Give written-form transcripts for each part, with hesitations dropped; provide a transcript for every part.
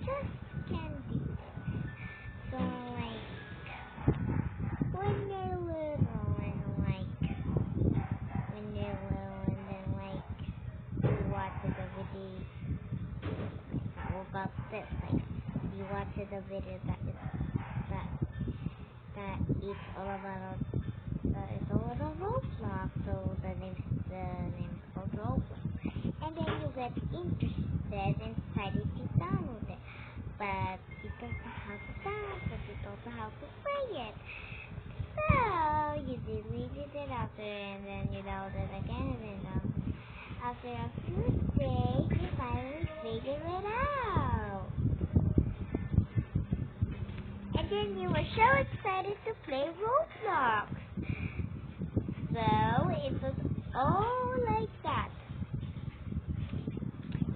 just can't do it. So like when you're little and then like you watch the videos how about this, like you watch the video that it's all about Roblox, so the name's called Roblox. And then you get interested and decided to download it. But you don't know how to download it, you don't know how to play it. So you deleted it after, and then you downloaded it again, and then after a few days you finally figured it out. And then you were so excited to play Roblox. So it was all like that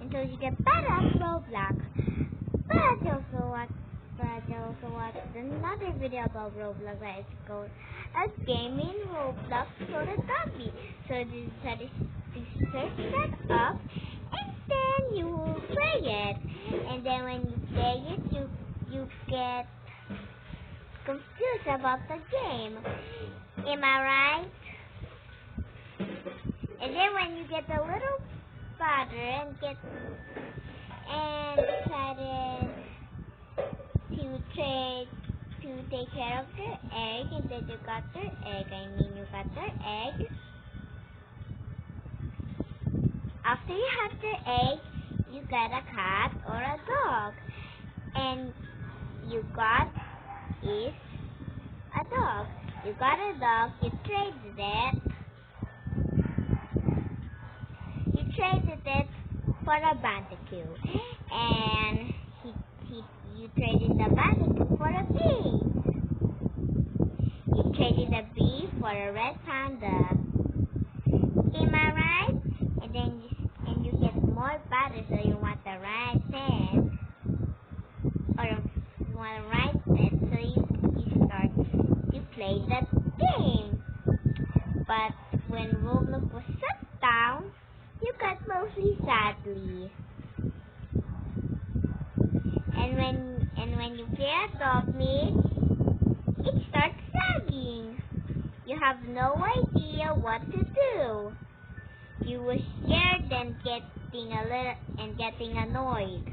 until you get better at Roblox. But I also watched another video about Roblox that is called A Game in Roblox for the Dummy. So you decided to search that up, and then you will play it. And then when you play it, you get confused about the game. Am I right? And then when you get a little farther and decided to take care of their egg, and then you got their egg. After you have their egg, you got a cat or a dog, and you got is a dog. You got a dog, you traded it for a bandicoot, and you traded the bandicoot for a bee. You traded a bee for a red panda. Am I right? And then you get more batteries, so you want the right pet, or you want the right pet, so you start to play that game. But when Roblox was shut down, you got mostly sadly. And when you play Adopt Me, it starts sagging. You have no idea what to do. You were scared and getting annoyed.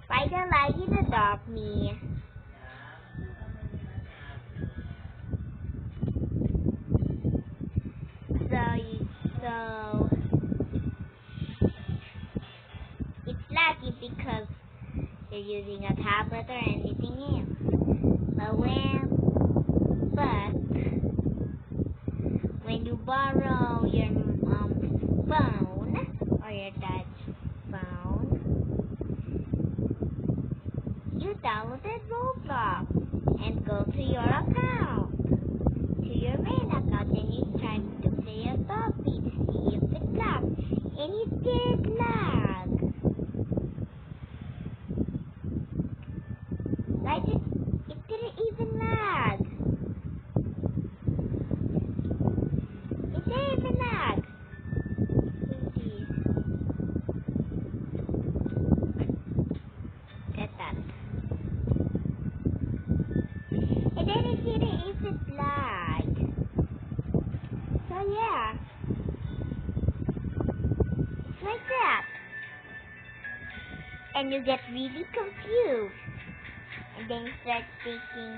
Why don't like it Adopt Me? So it's lucky because you're using a tablet or anything else. But when you borrow your mom's phone or your dad's phone, you downloaded Roblox and go to your account, to your main account, and you tried to play Adopt Me to see if it lagged, and it did lag. Right? It didn't even lag. It didn't even lag. Get that. And then it didn't even lag. So yeah. It's like that. And you get really confused. And then you start thinking,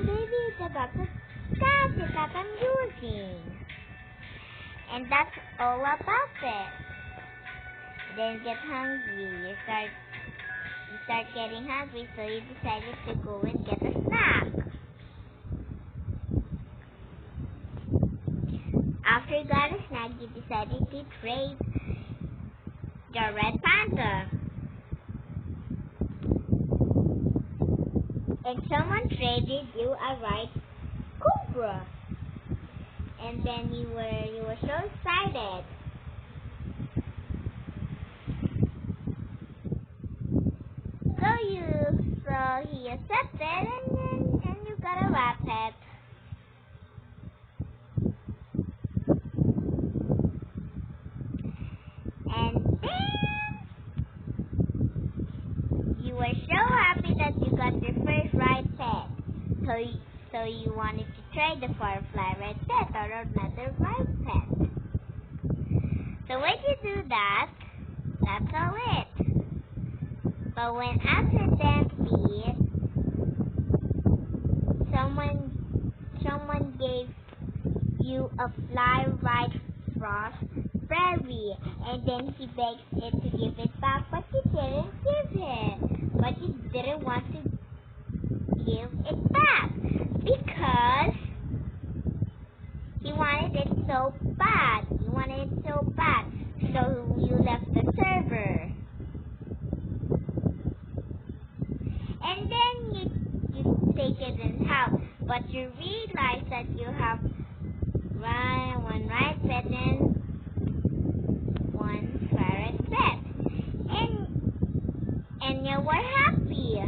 maybe it's about the gadget that I'm using. And that's all about it. Then you get hungry. You start getting hungry, so you decided to go and get a snack. After you got a snack, you decided to trade your red panda. And someone traded you a white cobra. And then you were so excited. So he accepted, and you got a rat pet. And then So you wanted to try the firefly red pet or another white pet. So when you do that, that's all it. But when accidentally someone gave you a fly right frost berry, and then he begs it to give it back, but you didn't give it. But you didn't want to give it back because he wanted it so bad. He wanted it so bad. So you left the server. And then you take it in house, but you realize that you have one right pet and one ferret pet, and you were happy.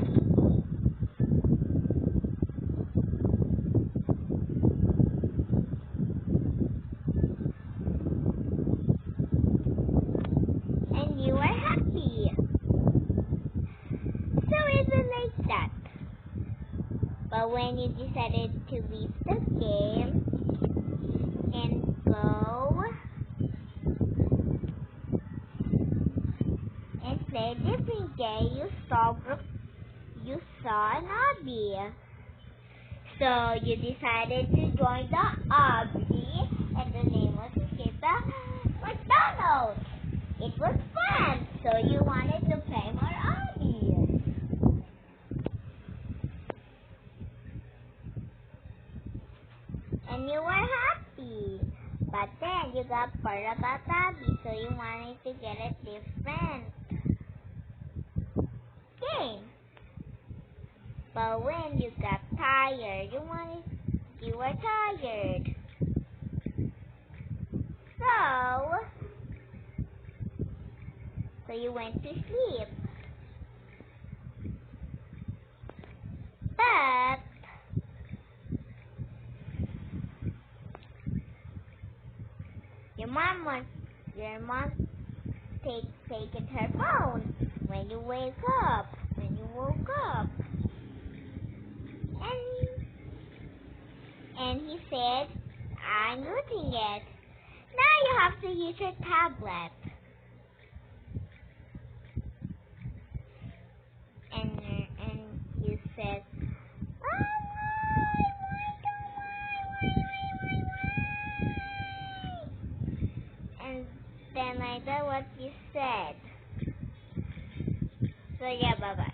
And you were happy. So it's like that. But when you decided to leave the game and go and play a different game, you saw an obby. So you decided to join the obby, and the name was Escape the McDonald's. It was fun, so you wanted to play more obbies. And you were happy. But then you got bored about obby, so you wanted to get a different game. But when you got tired, you were tired. So you went to sleep. But your mom taken her phone when you woke up. And he said, I'm using it. Now you have to use your tablet. And you said, and then I know what you said. So yeah, bye-bye.